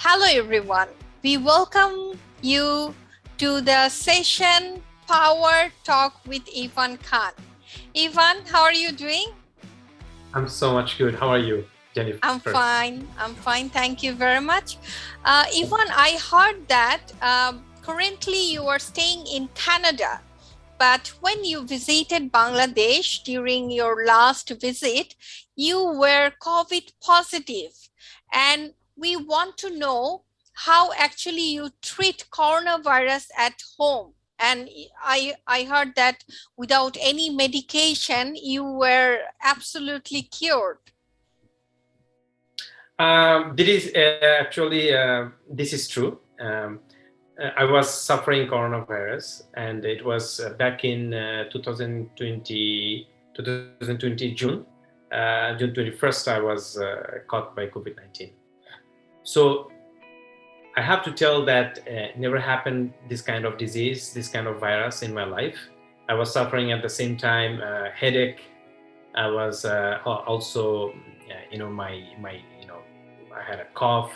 Hello everyone. We welcome you to the session Power Talk with Ivan Khan. Ivan, how are you doing? I'm so much good. How are you, Jennifer? I'm fine. Thank you very much. Ivan, I heard that currently you are staying in Canada. But when you visited Bangladesh during your last visit, you were COVID positive. And we want to know how actually you treat coronavirus at home. And I heard that without any medication, you were absolutely cured. This is true. I was suffering coronavirus, and it was back in 2020 June. June 21st, I was caught by COVID-19. So I have to tell that never happened this kind of disease, this kind of virus in my life. I was suffering at the same time headache. I was also, I had a cough.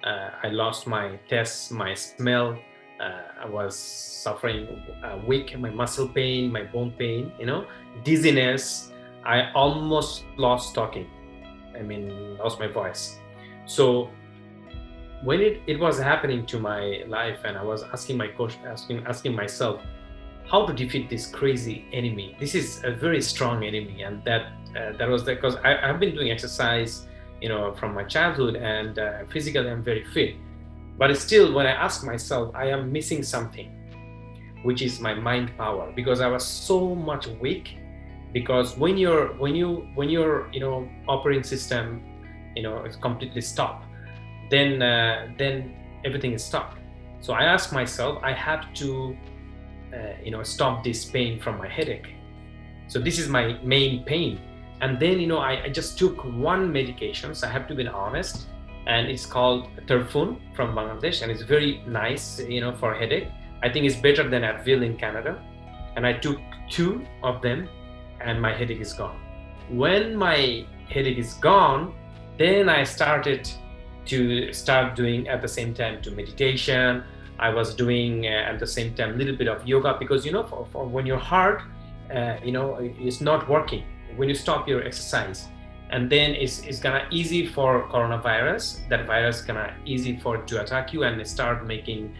I lost my taste, my smell. I was suffering weak, my muscle pain, my bone pain, dizziness. I almost lost talking. Lost my voice. So when it was happening to my life, and I was asking myself how to defeat this crazy enemy. This is a very strong enemy, and that was because I've been doing exercise, from my childhood, and physically I'm very fit. But still, when I ask myself, I am missing something, which is my mind power, because I was so much weak. Because when your operating system, is completely stopped, then everything is stopped. So I asked myself, I have to stop this pain from my headache. So this is my main pain. And then I just took one medication, so I have to be honest, and it's called Terfun from Bangladesh, and it's very nice for headache. I think it's better than Advil in Canada. And I took 2 of them, and my headache is gone. When my headache is gone, then I started doing at the same time to meditation. I was doing at the same time a little bit of yoga, because for when your heart is not working, when you stop your exercise, and then it's gonna easy for coronavirus, that virus gonna easy for to attack you and start making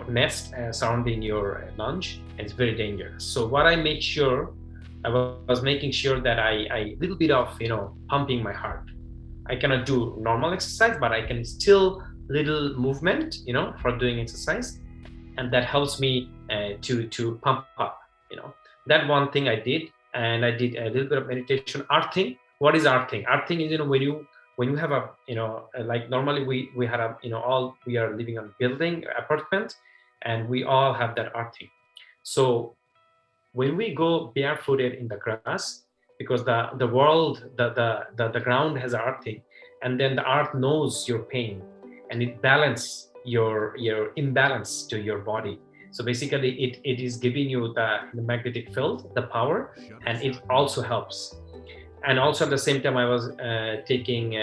nest surrounding your lungs, and it's very dangerous. So what I was making sure that I little bit of pumping my heart. I cannot do normal exercise, but I can still little movement, for doing exercise, and that helps me to pump up. That one thing I did, and I did a little bit of meditation. Earthing. What is earthing? Earthing is when you have a like normally we had a all we are living on building apartment, and we all have that earthing. So when we go barefooted in the grass, because the world, the ground has earthing, and then the earth knows your pain, and it balance your imbalance to your body. So basically it is giving you the magnetic field, the power, and it also helps. And also at the same time I was taking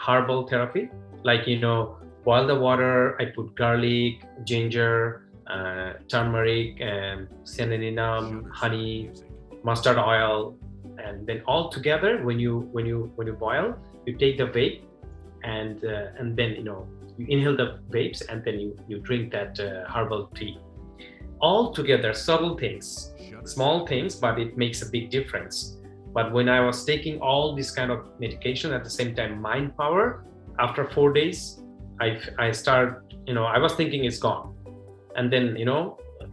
herbal therapy, like boil the water, I put garlic, ginger, turmeric, and cinnamon, honey, mustard oil, and then all together when you boil, you take the vape, and then you inhale the vapes, and then you drink that herbal tea. All together, subtle things, small things, but it makes a big difference. But when I was taking all this kind of medication at the same time, mind power, after 4 days, I start, I was thinking it's gone. And then,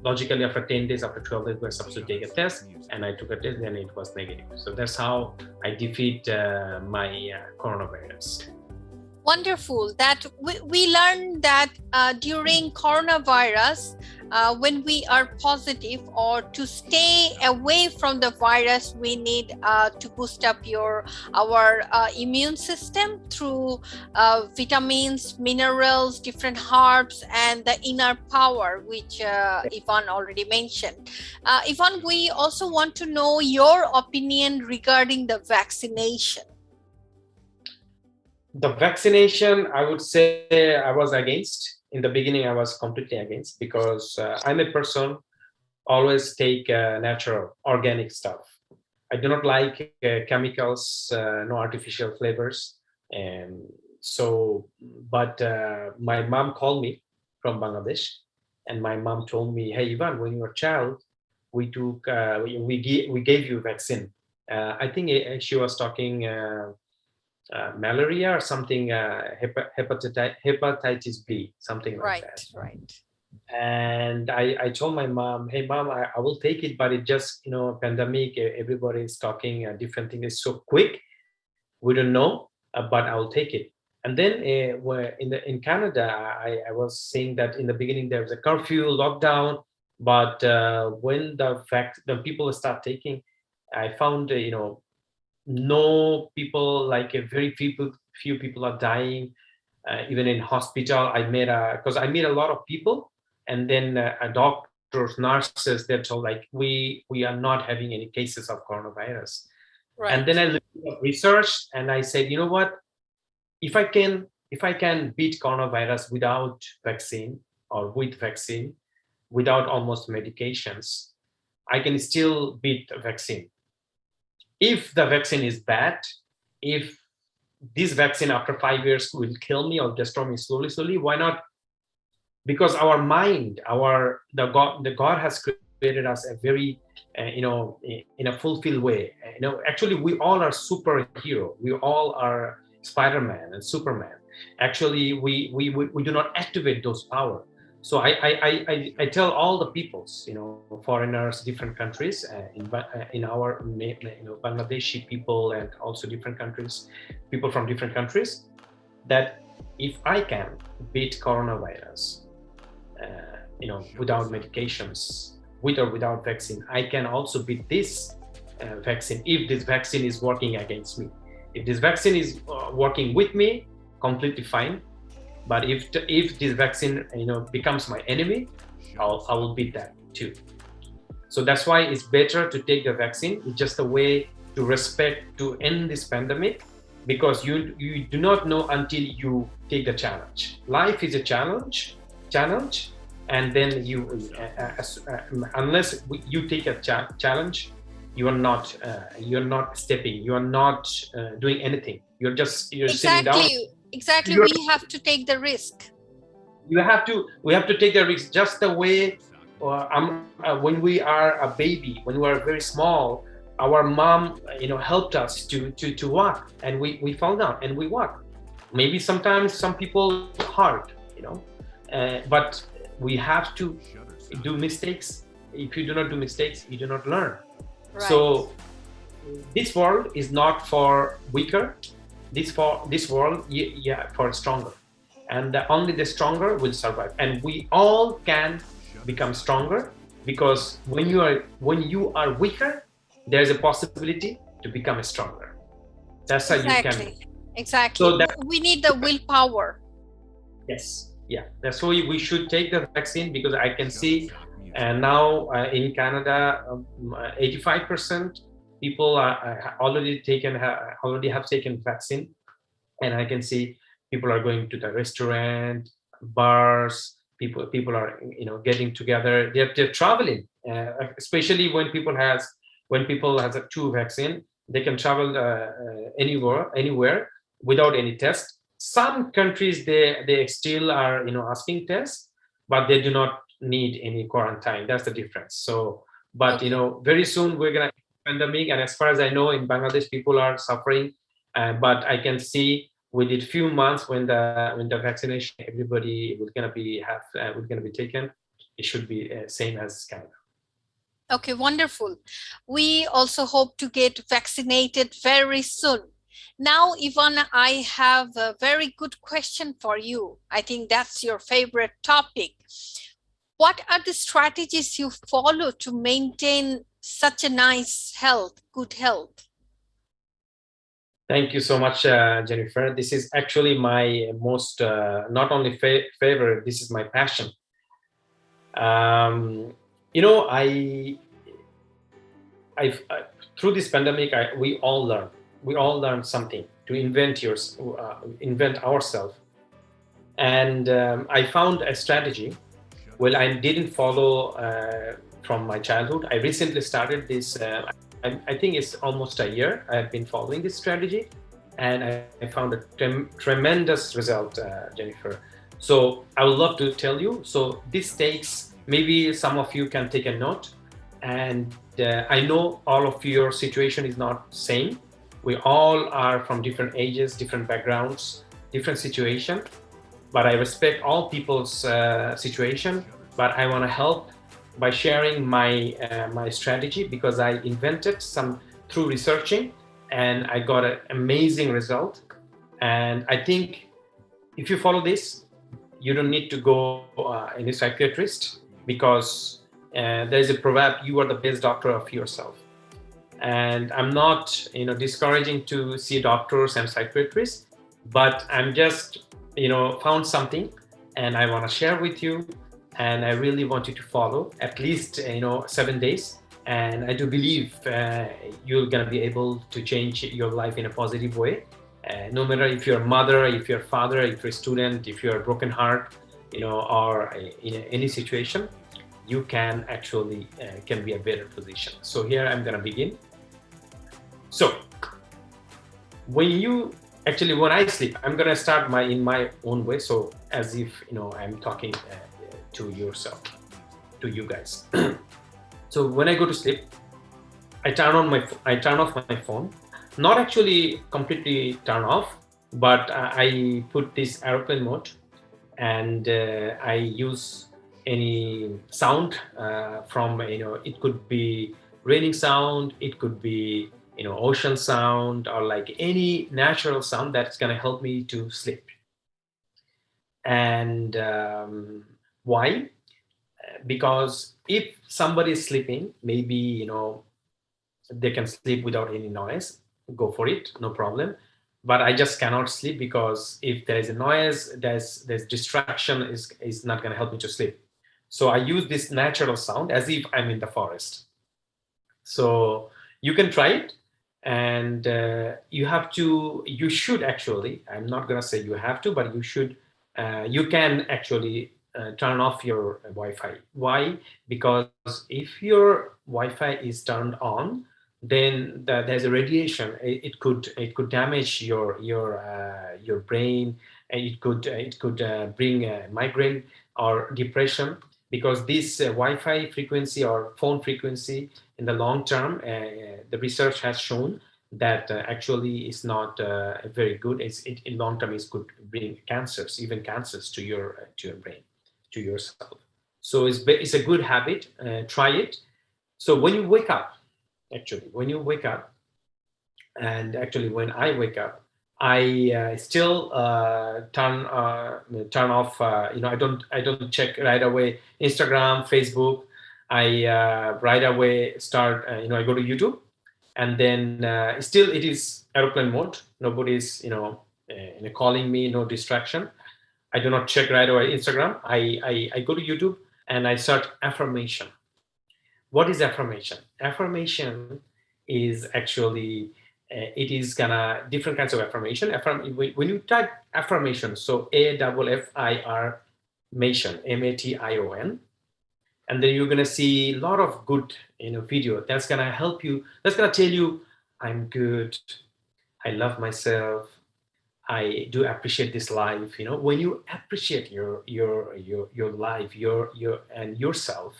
logically after 10 days, after 12 days, we're supposed to take a test, and I took a test and it was negative. So that's how I defeat my coronavirus. Wonderful. That we learned that during coronavirus, when we are positive, or to stay away from the virus, we need to boost up our immune system through vitamins, minerals, different herbs, and the inner power, which Ivan already mentioned. Ivan, we also want to know your opinion regarding the vaccination. The vaccination, I would say I was against. In the beginning, I was completely against because I'm a person always take natural, organic stuff. I do not like chemicals, no artificial flavors. And so, but my mom called me from Bangladesh, and my mom told me, "Hey, Ivan, when you were a child, we gave you vaccine." I think she was talking malaria or something, hepatitis B, something like that. Right, right, And I told my mom, "Hey mom, I will take it, but it just, pandemic, everybody is talking different things. It's so quick, we don't know, but I will take it." And then where in Canada, I was saying that in the beginning there was a curfew, lockdown, but when the people start taking, I found no people, like a very few people are dying. Even in hospital, I met because I meet a lot of people, and then doctors, nurses, they're told like we are not having any cases of coronavirus. And then I right, looked up research, and I said, you know what, if I can beat coronavirus without vaccine, or with vaccine, without almost medications, I can still beat the vaccine. If the vaccine is bad, if this vaccine after 5 years will kill me or destroy me slowly, why not? Because our mind, the god has created us a very in a fulfilled way. Actually, we all are superhero, we all are Spider-Man and Superman. Actually, we do not activate those power. So I tell all the peoples, foreigners, different countries, in our Bangladeshi people, and also different countries, people from different countries, that if I can beat coronavirus, without medications, with or without vaccine, I can also beat this vaccine if this vaccine is working against me. If this vaccine is working with me, completely fine. But if this vaccine, becomes my enemy, I will beat that too. So that's why it's better to take the vaccine. It's just a way to respect, to end this pandemic, because you do not know until you take the challenge. Life is a challenge, and then unless you take a challenge, you're not stepping, you are not doing anything. You're sitting down. exactly. You're, We have to take the risk. we have to take the risk, just the way when we are a baby, when we are very small, our mom helped us to walk, and we fall down and we walk. Maybe sometimes some people hard, but we have to do mistakes. If you do not do mistakes, you do not learn. Right. So this world is not for weaker. This world, yeah, for stronger, and only the stronger will survive. And we all can become stronger, because when you are weaker, there's a possibility to become stronger. That's how you can. Exactly. Exactly. So that, We need the willpower. yes, yeah, that's why we should take the vaccine, because I can see, and now in Canada, 85% people are already have taken vaccine, and I can see people are going to the restaurant, bars. People are getting together. They're traveling, especially when people has a two vaccine, they can travel anywhere without any test. Some countries, they still are asking tests, but they do not need any quarantine. That's the difference. So, but Okay. very soon we're gonna pandemic, and as far as I know, in Bangladesh people are suffering, but I can see within few months, when the vaccination, everybody will gonna be taken, it should be same as Canada. Okay, wonderful. We also hope to get vaccinated very soon. Now, Ivana, I have a very good question for you. I think that's your favorite topic. What are the strategies you follow to maintain such a nice health, good health? Thank you so much, Jennifer. This is actually my most, not only favorite, this is my passion. Um, you know, I through this pandemic, we all learn something to invent ourselves. And I found a strategy. Well, I didn't follow from my childhood. I recently started this. I think it's almost a year. I've been following this strategy, and I found a tremendous result, Jennifer. So I would love to tell you. So this takes, maybe some of you can take a note, and I know all of your situation is not same. We all are from different ages, different backgrounds, different situation, but I respect all people's situation. But I want to help by sharing my strategy, because I invented some through researching, and I got an amazing result. And I think if you follow this, you don't need to go any psychiatrist, because there's a proverb: you are the best doctor of yourself. And I'm not, discouraging to see doctors and psychiatrists, but I'm just, found something, and I want to share with you, and I really want you to follow at least, 7 days. And I do believe you're gonna be able to change your life in a positive way. No matter if you're a mother, if you're a father, if you're a student, if you're a broken heart, or in any situation, you can actually can be a better position. So here I'm gonna begin. So when I sleep, I'm gonna start in my own way. So as if I'm talking to yourself, to you guys. So when I go to sleep, I turn off my phone. Not actually completely turn off, but I put this airplane mode, and I use any sound from it could be raining sound, it could be ocean sound, or like any natural sound that's gonna help me to sleep. And why? Because if somebody is sleeping, maybe they can sleep without any noise. Go for it, no problem. But I just cannot sleep, because if there is a noise, there's distraction is not going to help me to sleep. So I use this natural sound as if I'm in the forest. So you can try it, and you should actually, I'm not going to say you have to, but you can actually turn off your Wi-Fi. Why? Because if your Wi-Fi is turned on, then there's a radiation. It could damage your brain, and it could bring migraine or depression, because this Wi-Fi frequency or phone frequency in the long term, the research has shown that actually is not very good. In long term, it could bring cancers, even cancers to your brain, to yourself. So it's a good habit. Try it. So when you wake up, and actually when I wake up, I still turn off. I don't check right away Instagram, Facebook. I right away start. I go to YouTube, and then still it is airplane mode. Nobody's calling me. No distraction. I do not check right away Instagram. I go to YouTube, and I search affirmation. What is affirmation? Affirmation is actually it is gonna different kinds of affirmation. When you type affirmation, so AFFIR mation, MATION, and then you're gonna see a lot of good video that's gonna help you. That's gonna tell you, I'm good, I love myself, I do appreciate this life. When you appreciate your life, your and yourself,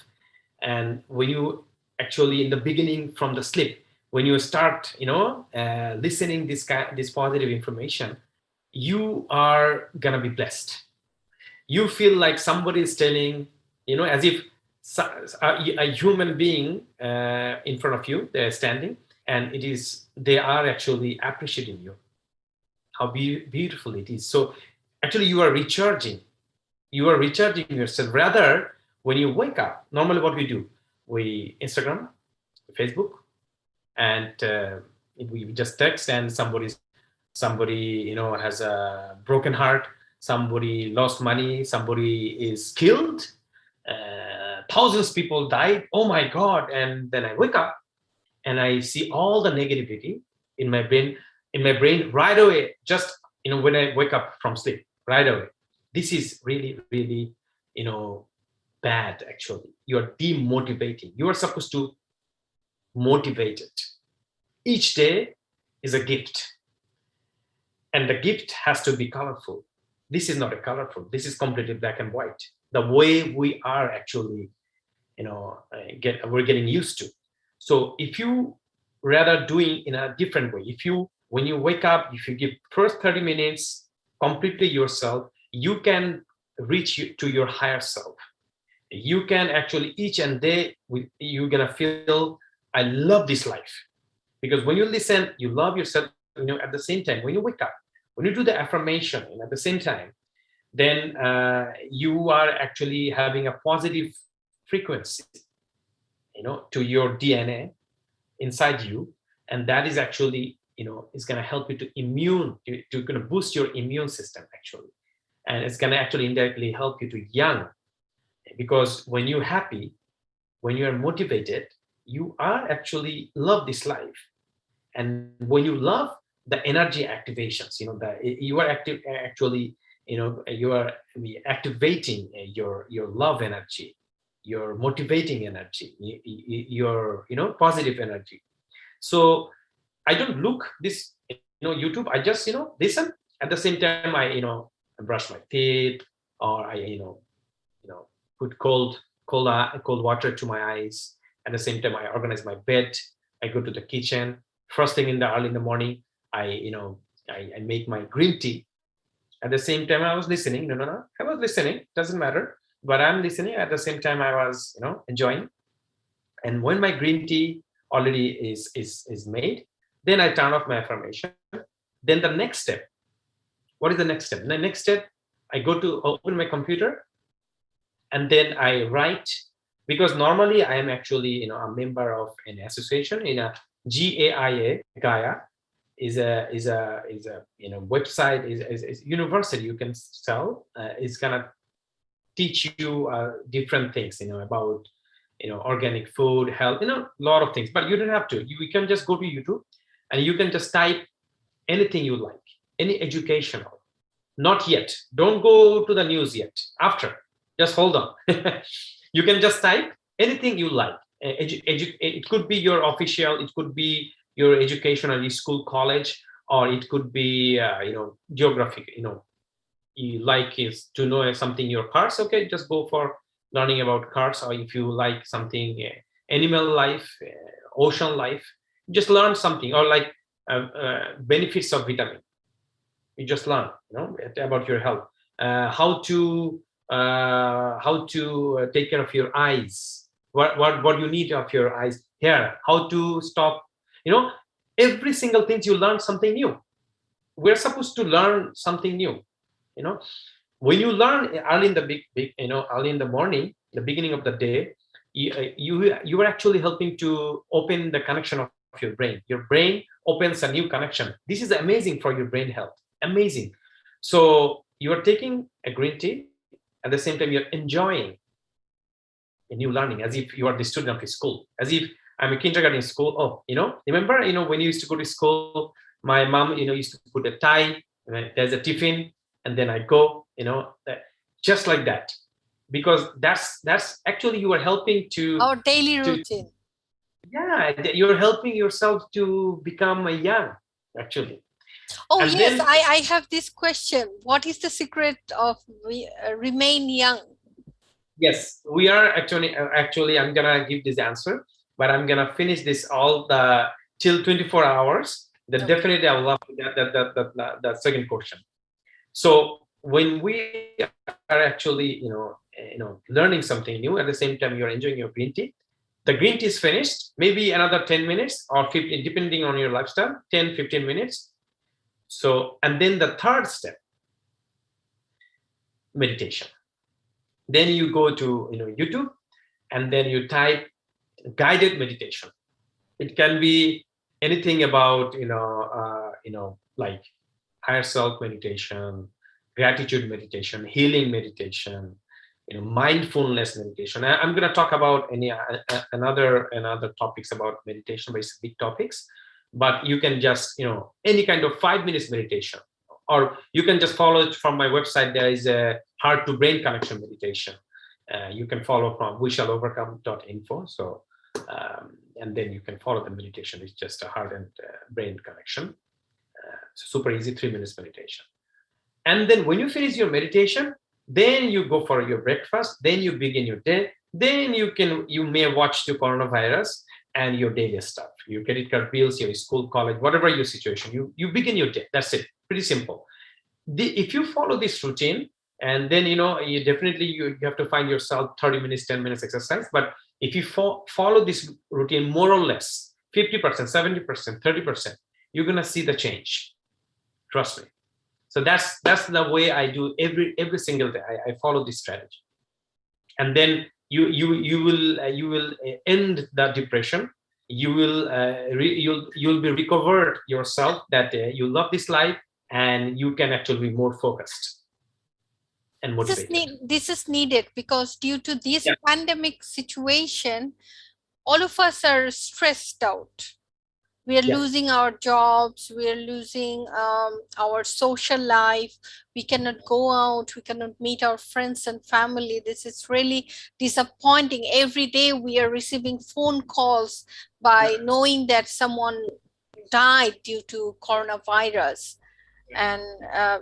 and when you actually in the beginning from the sleep, when you start listening this positive information, you are gonna be blessed. You feel like somebody is telling, as if a human being in front of you, they're standing, and they are actually appreciating you, how beautiful it is. So actually you are recharging yourself. Rather, when you wake up, normally what we do, we Instagram, Facebook, and we just text, and somebody has a broken heart, somebody lost money, somebody is killed, thousands of people died, oh my god. And then I wake up, and I see all the negativity in my brain. in my brain right away, just when I wake up from sleep, right away. This is really, really, you know, bad. Actually, you are demotivating. You are supposed to motivate it. Each day is a gift, and the gift has to be colorful. This is not a colorful. This is completely black and white. The way we are actually, we're getting used to. So if you rather doing in a different way, if you when you wake up, if you give first 30 minutes completely yourself, you can reach to your higher self. You can actually each and day you're gonna feel, I love this life. Because when you listen, you love yourself, at the same time, when you wake up, when you do the affirmation, and at the same time, then you are actually having a positive frequency, to your DNA inside you. And that is actually, is going to help you to kind of boost your immune system actually. And it's going to actually indirectly help you to young, because when you're happy, when you're motivated, you are actually love this life. And when you love, the energy activations, you are actually, you are activating your love energy, your motivating energy, your positive energy. So I don't look this, YouTube. I just listen. At the same time, I brush my teeth, or I put cold water to my eyes. At the same time, I organize my bed. I go to the kitchen. First thing in the early in the morning, I make my green tea. At the same time, I was listening. No. I was listening. Doesn't matter. But I'm listening. At the same time, I was, enjoying. And when my green tea already is made, then I turn off my affirmation. Then the next step. What is the next step? The next step, I go to open my computer, and then I write, because normally I am actually a member of an association in a GAIA. Gaia is a website, is university you can sell. It's gonna teach you different things about organic food, health, a lot of things. But you don't have to. You can just go to YouTube, and you can just type anything you like, any educational. Not yet. Don't go to the news yet. After, just hold on. You can just type anything you like. It could be your official. It could be your educational school, college, or it could be geographic. You like is to know something your cars. Okay, just go for learning about cars. Or if you like something animal life, ocean life, just learn something. Or like benefits of vitamin, you just learn about your health. How to take care of your eyes, what you need of your eyes, hair, how to stop, every single thing you learn something new. We're supposed to learn something new. When you learn early in the early in the morning, the beginning of the day, you are actually helping to open the connection of your brain. Your brain opens a new connection. This is amazing for your brain health. Amazing. So you are taking a green tea, at the same time you're enjoying a new learning, as if you are the student of a school, as if I'm a kindergarten school. Oh, remember, when you used to go to school, my mom, used to put a tie, there's a tiffin, and then I go, just like that. Because that's actually you are helping to our daily routine. Yeah, you're helping yourself to become a young, actually. Oh, And yes, then I have this question. What is the secret of remain young? yes, we are actually I'm gonna give this answer, but I'm gonna finish this all the till 24 hours. Then Okay. definitely I will love the second question. So when we are actually learning something new, at the same time you're enjoying your green tea, the green tea is finished, maybe another 10 minutes or 15, depending on your lifestyle, 10-15 minutes. So, and then the third step, meditation. Then you go to YouTube, and then you type guided meditation. It can be anything about like higher self meditation, gratitude meditation, healing meditation, mindfulness meditation. I'm going to talk about another topics about meditation, but it's big topics. but you can just, any kind of 5 minutes meditation, or you can just follow it from my website. There is a heart to brain connection meditation. You can follow from we-shall-overcome.info. So and then you can follow the meditation. It's just a heart and brain connection. Super easy, 3 minutes meditation. And then when you finish your meditation, then you go for your breakfast, then you begin your day. Then you may watch the coronavirus and your daily stuff, your credit card bills, your school, college, whatever your situation. You begin your day. That's it. Pretty simple. If you follow this routine, and then you definitely you have to find yourself 30 minutes, 10 minutes exercise. But if you follow this routine more or less 50%, 70%, 30%, you're gonna see the change. Trust me. So that's the way I do every single day. I follow this strategy, and then you will end the depression. You will you'll be recovered yourself, that you love this life, and you can actually be more focused and motivated. This is needed because due to this Yeah. pandemic situation, all of us are stressed out. We are Yeah. losing our jobs, we are losing our social life, we cannot go out, we cannot meet our friends and family. This is really disappointing. Every day we are receiving phone calls by knowing that someone died due to coronavirus. And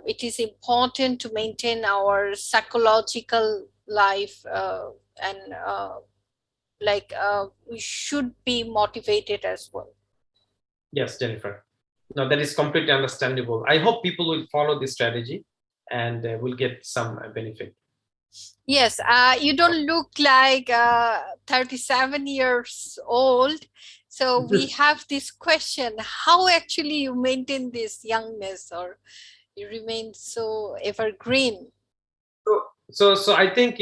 it is important to maintain our psychological life, and we should be motivated as well. Yes, Jennifer. No, that is completely understandable. I hope people will follow this strategy and will get some benefit. Yes, you don't look like 37 years old. So we have this question, how actually you maintain this youngness, or you remain so evergreen? So I think,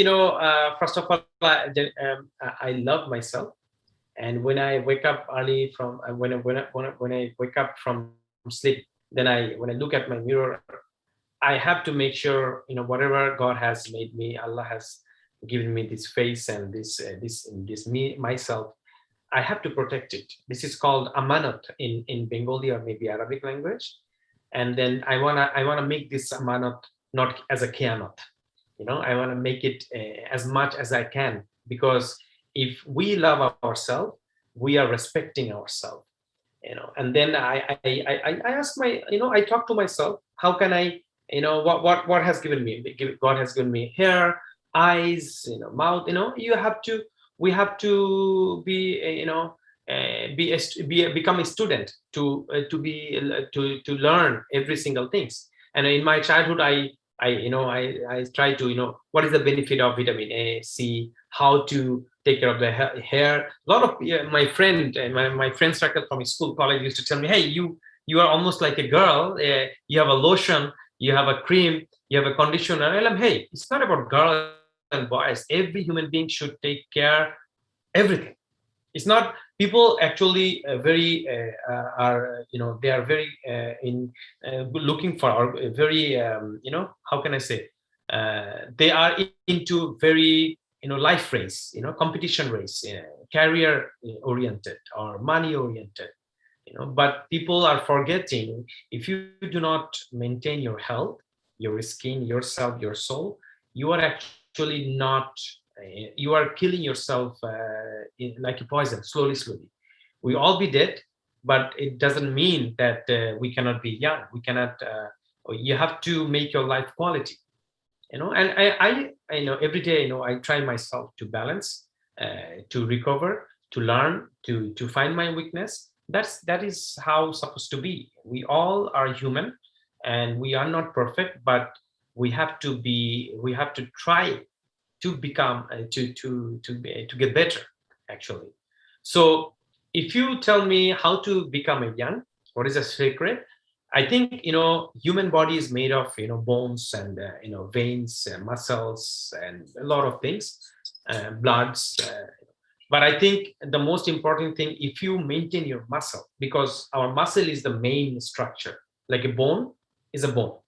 first of all, I love myself. And when I wake up early from when I wake up from sleep, then when I look at my mirror, I have to make sure, whatever God has made me, Allah has given me this face and this me myself, I have to protect it. This is called amanat in Bengali or maybe Arabic language. And then I wanna make this amanat not as a kianat. I want to make it as much as I can, because if we love ourselves, we are respecting ourselves. And then I ask I talk to myself, how can I, what has given me, God has given me hair, eyes, mouth. We have to be become a student to learn every single things. And in my childhood, I try to, what is the benefit of vitamin A, C, how to take care of the hair. A lot of my friend circle from school, college used to tell me, hey, you are almost like a girl. You have a lotion, you have a cream, you have a conditioner. And I'm, hey, it's not about girls and boys. Every human being should take care everything. It's not, people actually very are, they are very in looking for, or very how can I say, they are into very life race, competition race, career oriented or money oriented. But people are forgetting, if you do not maintain your health, your skin, yourself, your soul, you are actually not, you are killing yourself like a poison, slowly. We all be dead, but it doesn't mean that we cannot be young. We cannot, you have to make your life quality. And I know every day, I try myself to balance, to recover, to learn, to find my weakness. That is how it's supposed to be. We all are human, and we are not perfect, but we have to try to become to get better, actually. So if you tell me how to become a young, what is a secret? I think, human body is made of, bones and veins, muscles, and a lot of things, bloods. But I think the most important thing, if you maintain your muscle, because our muscle is the main structure. Like a bone is a bone,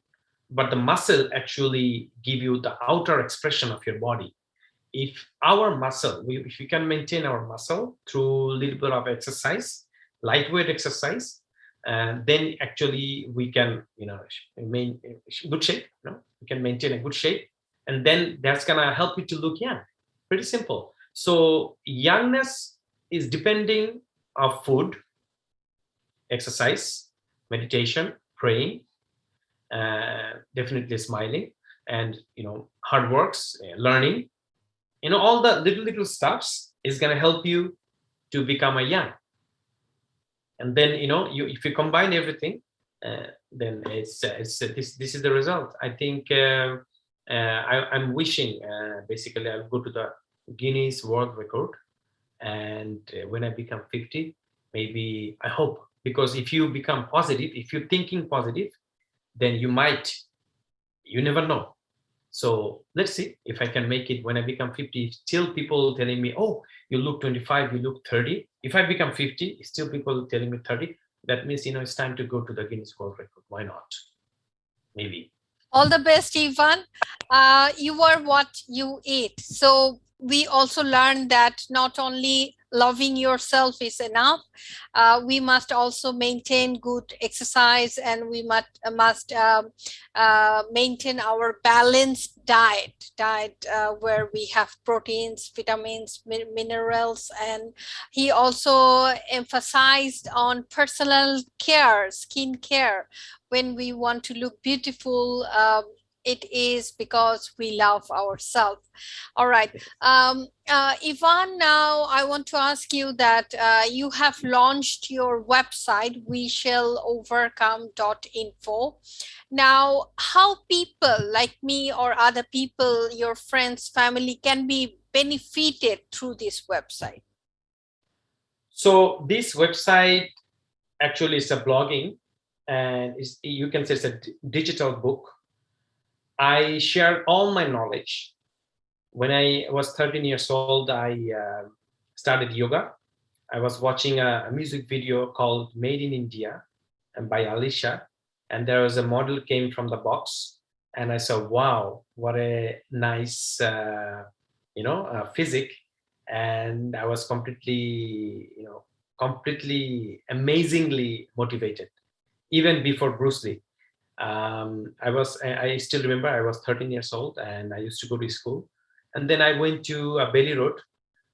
but the muscle actually give you the outer expression of your body. If our muscle, if we can maintain our muscle through a little bit of exercise, lightweight exercise, and then actually we can, main good shape, we can maintain a good shape, and then that's gonna help you to look young. Pretty simple. So youngness is depending of food, exercise, meditation, praying, definitely smiling, and hard works, learning, all the little stuffs is going to help you to become a young. And then if you combine everything, then this is the result. I think I'm wishing, basically I'll go to the Guinness World Record, and when I become 50, maybe, I hope, because if you become positive, if you're thinking positive, then you never know. So let's see if I can make it when I become 50. Still people telling me, oh, you look 25, you look 30. If I become 50, still people telling me 30. That means, it's time to go to the Guinness World Record. Why not? Maybe. All the best, Ivan. You are what you eat. So we also learned that not only loving yourself is enough, we must also maintain good exercise, and we must maintain our balanced diet where we have proteins, vitamins, minerals. And he also emphasized on personal care, skin care. When we want to look beautiful, it is because we love ourselves. All right. Ivan, now I want to ask you that you have launched your website, weshallovercome.info. Now, how people like me or other people, your friends, family, can be benefited through this website? So this website actually is a blogging, and you can say it's a digital book. I share all my knowledge. When I was 13 years old, I started yoga. I was watching a music video called Made in India and by Alicia, and there was a model came from the box, and I saw, wow, what a nice, physique, and I was completely amazingly motivated, even before Bruce Lee. I still remember I was 13 years old and I used to go to school. And then I went to Belly Road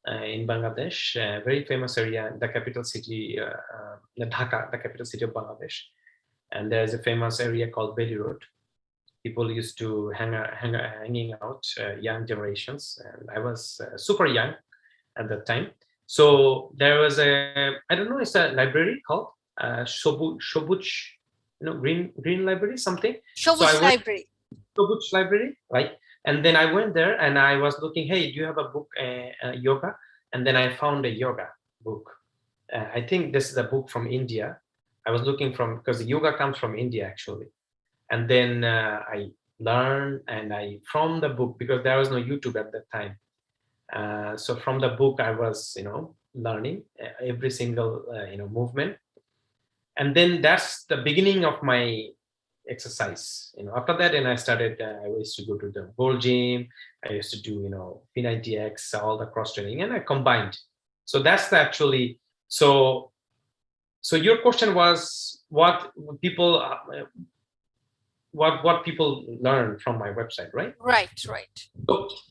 in Bangladesh, a very famous area, the capital city, Dhaka, the capital city of Bangladesh. And there's a famous area called Belly Road. People used to hanging out, young generations. And I was super young at that time. So there was I don't know, it's a library called Shobuj, green library, something. So I Shobu's went Library. to Shobuj library, right? And then I went there and I was looking, hey, do you have a book, yoga? And then I found a yoga book. I think this is a book from India. I was looking from, because the yoga comes from India actually. And then I learned, and from the book, because there was no YouTube at that time. So from the book, I was, learning every single, movement. And then that's the beginning of my exercise. After that, and I started, I used to go to the gold gym. I used to do, P90X, all the cross training, and I combined. So that's actually, so your question was what people, what people learn from my website, right? Right.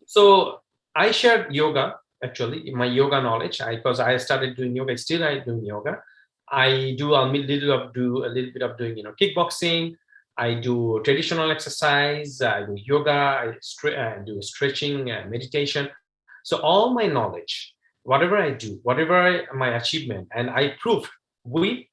So I shared yoga, actually, my yoga knowledge. Because I started doing yoga, still I do yoga. I do a little bit of doing, kickboxing. I do traditional exercise. I do yoga. I do stretching, meditation. So all my knowledge, whatever I do, whatever my achievement, and I prove with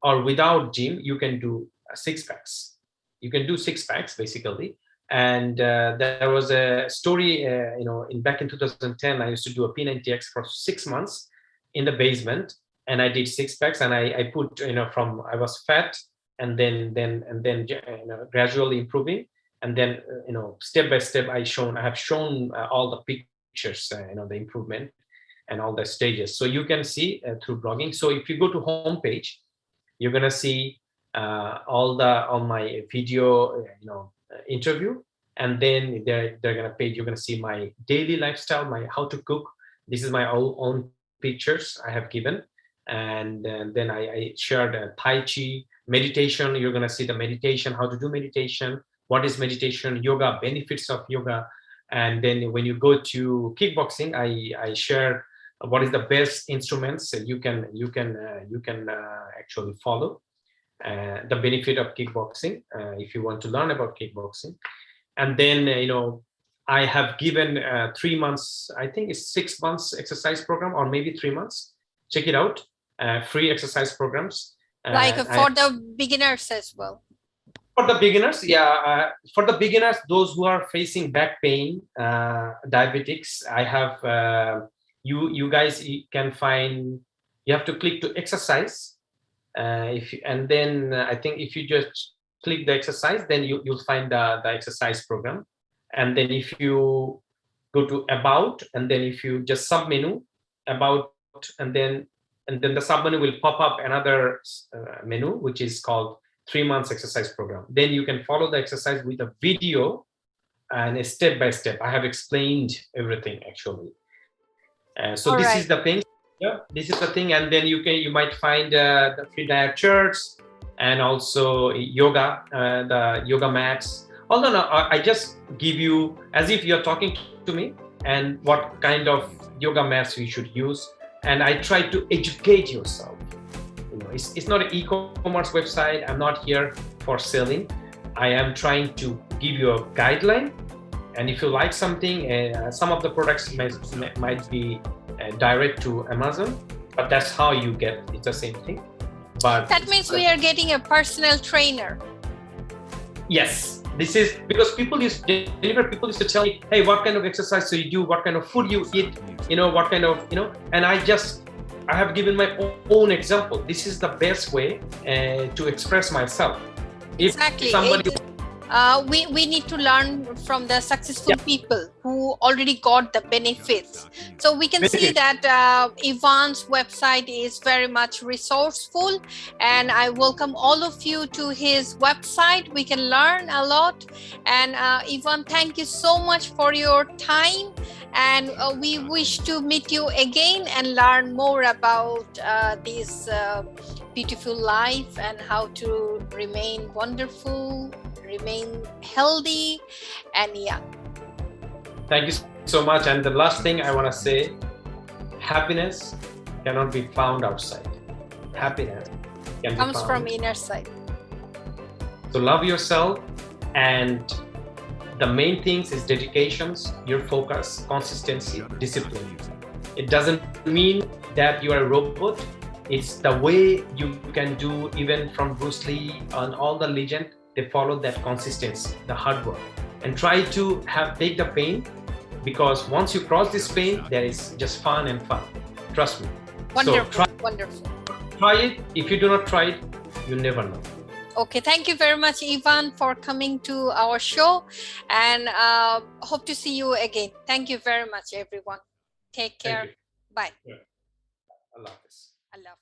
or without gym, you can do six packs. You can do six packs basically. And there was a story, in back in 2010, I used to do a P90X for 6 months in the basement, and I did six packs, and I put, from I was fat, and then gradually improving, and then step by step I have shown all the pictures, the improvement and all the stages. So you can see through blogging. So if you go to homepage, you're gonna see all my video, interview, and then they're gonna page. You're gonna see my daily lifestyle, my how to cook. This is my own pictures I have given, and then I shared Tai Chi, meditation. You're going to see the meditation, how to do meditation, what is meditation, yoga, benefits of yoga. And then when you go to kickboxing, I share what is the best instruments you can actually follow, the benefit of kickboxing if you want to learn about kickboxing. And then I have given 3 months, I think it's 6 months exercise program, or maybe 3 months. Check it out. Free exercise programs. Like for the beginners as well. For the beginners, yeah. For the beginners, those who are facing back pain, diabetics, I have you guys can find. You have to click to exercise. And then I think if you just click the exercise, then you'll find the exercise program. And then if you go to about, and then if you just sub menu about, and then the sub menu will pop up another menu, which is called 3 months exercise program. Then you can follow the exercise with a video and a step by step. I have explained everything actually. So this is the thing. Yeah, this is the thing. And then you might find the free diet shirts, and also yoga, the yoga mats. Although no, I just give you as if you're talking to me, and what kind of yoga mats you should use. And I try to educate yourself. It's not an e-commerce website. I'm not here for selling. I am trying to give you a guideline. And if you like something, some of the products might be direct to Amazon, but that's how you get it's the same thing. But that means we are getting a personal trainer. Yes, this is because people used to tell me, hey, what kind of exercise do you do, what kind of food you eat, what kind of, and I have given my own example. This is the best way to express myself. Exactly. If somebody we need to learn from the successful people who already got the benefits. So we can see that Ivan's website is very much resourceful, and I welcome all of you to his website. We can learn a lot. And Ivan, thank you so much for your time, and we wish to meet you again and learn more about this beautiful life and how to remain wonderful, remain healthy and young. Thank you so much. And the last thing I want to say, happiness cannot be found outside. Happiness comes from inner side. So love yourself, and the main things is dedications, your focus, consistency, discipline. It doesn't mean that you are a robot. It's the way you can do, even from Bruce Lee and all the legend. They follow that consistency, the hard work, and try to take the pain, because once you cross this pain, there is just fun and fun. Trust me. Wonderful, wonderful. Try it. If you do not try it, you never know. Okay, thank you very much, Ivan, for coming to our show, and hope to see you again. Thank you very much, everyone. Take care. Bye. Yeah. I love this. I love